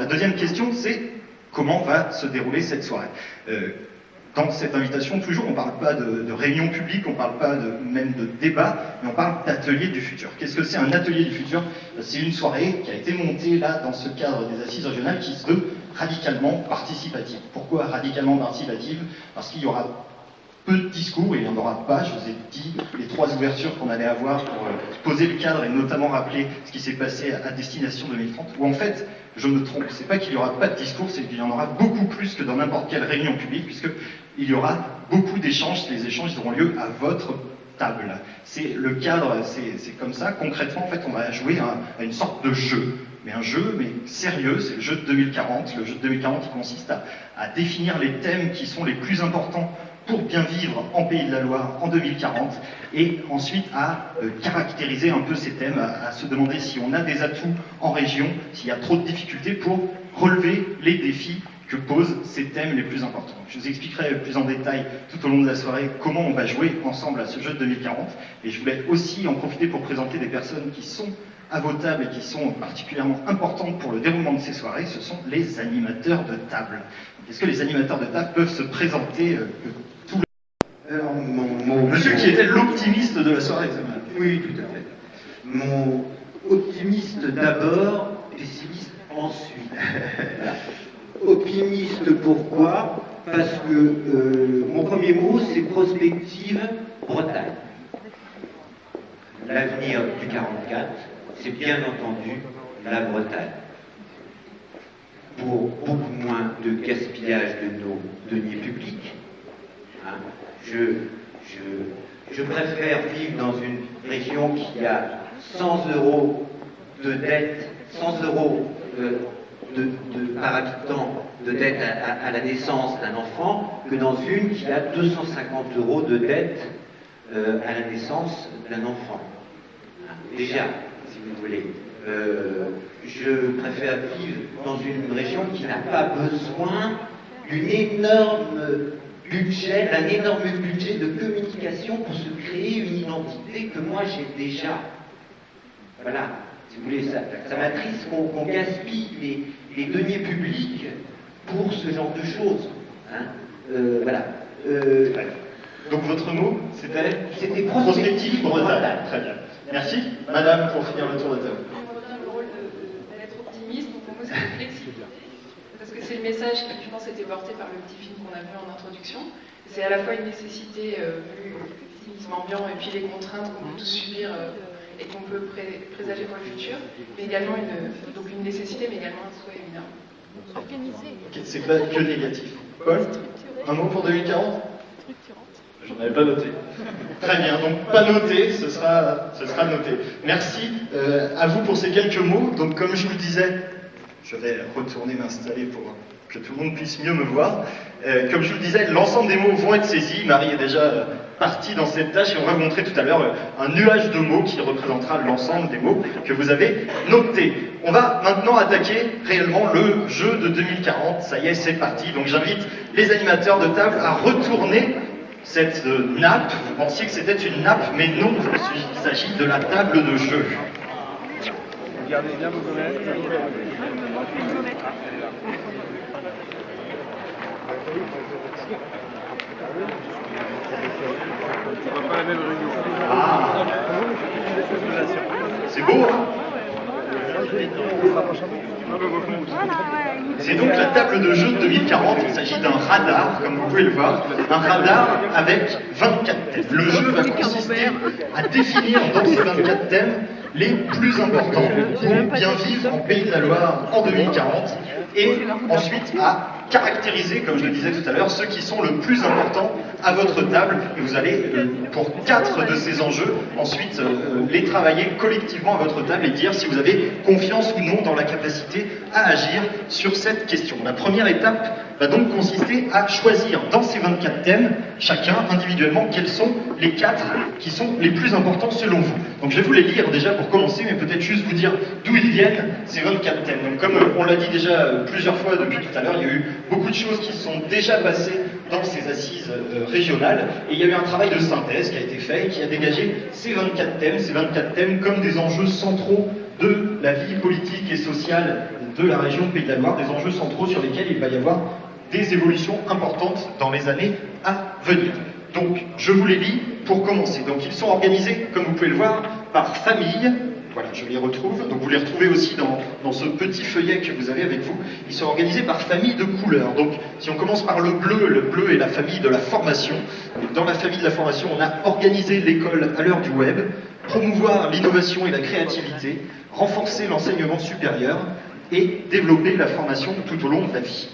La deuxième question, c'est comment va se dérouler cette soirée. Dans cette invitation, toujours, on ne parle pas de réunion publique, on ne parle pas même de débat, mais on parle d'atelier du futur. Qu'est-ce que c'est un atelier du futur? C'est une soirée qui a été montée là, dans ce cadre des assises régionales, qui se veut radicalement participative. Pourquoi radicalement participative? Parce qu'il y aura peu de discours, et il n'y en aura pas. Je vous ai dit les 3 ouvertures qu'on allait avoir pour poser le cadre et notamment rappeler ce qui s'est passé à Destination 2030, où en fait, je me trompe, c'est pas qu'il n'y aura pas de discours, c'est qu'il y en aura beaucoup plus que dans n'importe quelle réunion publique, puisqu'il y aura beaucoup d'échanges. Les échanges auront lieu à votre table. C'est le cadre, c'est comme ça. Concrètement, en fait, on va jouer à une sorte de jeu. Mais un jeu, mais sérieux, c'est le jeu de 2040. Le jeu de 2040, il consiste à définir les thèmes qui sont les plus importants pour bien vivre en Pays de la Loire en 2040, et ensuite à caractériser un peu ces thèmes, à se demander si on a des atouts en région, s'il y a trop de difficultés pour relever les défis que posent ces thèmes les plus importants. Je vous expliquerai plus en détail tout au long de la soirée comment on va jouer ensemble à ce jeu de 2040, et je voulais aussi en profiter pour présenter des personnes qui sont à vos tables et qui sont particulièrement importantes pour le déroulement de ces soirées. Ce sont les animateurs de table. Est-ce que les animateurs de table peuvent se présenter Monsieur qui était l'optimiste de la soirée. Oui, tout à fait. Mon optimiste d'abord, pessimiste ensuite. Voilà. Optimiste pourquoi? Parce que mon premier mot, c'est prospective Bretagne. L'avenir du 44, c'est bien entendu la Bretagne. Pour beaucoup moins de gaspillage de nos deniers publics. Hein. Je préfère vivre dans une région qui a 100 € de dette, 100 € par habitant de dette à la naissance d'un enfant, que dans une qui a 250 € de dette à la naissance d'un enfant. Déjà, si vous voulez. Je préfère vivre dans une région qui n'a pas besoin d'un énorme budget de communication pour se créer une identité que moi j'ai déjà. Voilà, si vous voulez, ça m'attriste qu'on gaspille les deniers publics pour ce genre de choses. Hein. Voilà. Donc votre mot, c'était prospective Bretagne. Très bien. Merci. Madame, pour finir le tour de table. Le rôle d'être optimiste, donc pour moi c'est flexible. Parce que c'est le message qui, je pense, était porté par le petit film qu'on a vu en introduction. C'est à la fois une nécessité, vu l'activisme ambiant et puis les contraintes qu'on peut tous subir et qu'on peut présager pour le futur, mais également une nécessité, mais également un souhait évidemment. Organisé. Okay, c'est pas que négatif. Paul, un mot pour 2040? J'en avais pas noté. Très bien, donc pas noté, ce sera noté. Merci à vous pour ces quelques mots. Donc comme je vous disais, je vais retourner m'installer pour que tout le monde puisse mieux me voir. Comme je vous le disais, l'ensemble des mots vont être saisis. Marie est déjà partie dans cette tâche et on va vous montrer tout à l'heure un nuage de mots qui représentera l'ensemble des mots que vous avez notés. On va maintenant attaquer réellement le jeu de 2040. Ça y est, c'est parti. Donc j'invite les animateurs de table à retourner cette nappe. Vous pensiez que c'était une nappe, mais non, il s'agit de la table de jeu. Regardez bien vos gommettes. On va pas la même réunion. Ah, c'est beau, hein? C'est donc la table de jeu de 2040, il s'agit d'un radar, comme vous pouvez le voir, un radar avec 24 thèmes. Le jeu va consister à définir dans ces 24 thèmes les plus importants pour bien vivre en Pays de la Loire en 2040 et ensuite à caractériser, comme je le disais tout à l'heure, ceux qui sont le plus importants à votre table. Et vous allez, pour 4 de ces enjeux, ensuite les travailler collectivement à votre table et dire si vous avez confiance ou non dans la capacité à agir sur cette question. La première étape va donc consister à choisir dans ces 24 thèmes, chacun individuellement, quels sont les 4 qui sont les plus importants selon vous. Donc je vais vous les lire déjà pour commencer, mais peut-être juste vous dire d'où ils viennent, ces 24 thèmes. Donc comme on l'a dit déjà plusieurs fois depuis tout à l'heure, il y a eu beaucoup de choses qui sont déjà passées dans ces assises régionales, et il y a eu un travail de synthèse qui a été fait et qui a dégagé ces 24 thèmes comme des enjeux centraux de la vie politique et sociale de la région Pays de la Loire, des enjeux centraux sur lesquels il va y avoir des évolutions importantes dans les années à venir. Donc, je vous les lis pour commencer. Donc, ils sont organisés, comme vous pouvez le voir, par famille. Voilà, je les retrouve. Donc, vous les retrouvez aussi dans ce petit feuillet que vous avez avec vous. Ils sont organisés par famille de couleurs. Donc, si on commence par le bleu est la famille de la formation. Et dans la famille de la formation, on a organisé l'école à l'heure du web, promouvoir l'innovation et la créativité, renforcer l'enseignement supérieur et développer la formation tout au long de la vie.